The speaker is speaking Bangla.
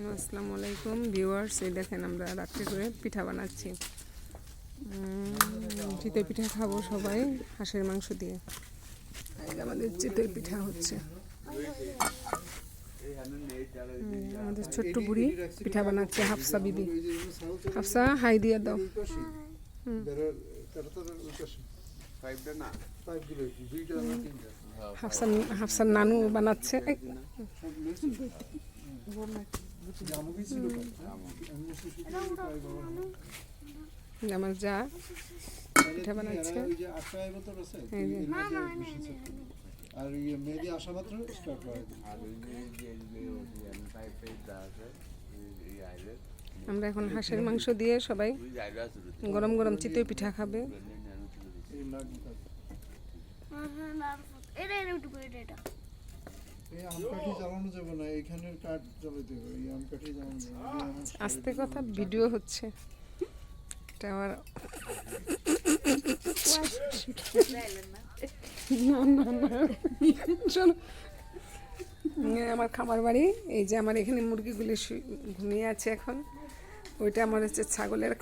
আসসালামু আলাইকুম ভিউয়ার্স, এই দেখেন আমরা রাত্রে করে পিঠা বানাচ্ছি। চিতই পিঠা খাবো সবাই হাঁসের মাংস দিয়ে। আমাদের চিতই পিঠা হচ্ছে। আমাদের ছোট্ট বুড়ি পিঠা বানাচ্ছে, হাফসা বিবি। হাফসা হাই দিয়ে দাও। হাফসার নানু বানাচ্ছে। আমার যা পিঠা বানাচ্ছে। আমরা এখন হাঁসের মাংস দিয়ে সবাই গরম গরম চিতই পিঠা খাবে। আস্তে কথা, ভিডিও হচ্ছে। এটা আমার আমার খামার বাড়ি। এই যে আমার এখানে মুরগিগুলি ঘুমিয়ে আছে এখন। ওইটা আমার হচ্ছে ছাগলের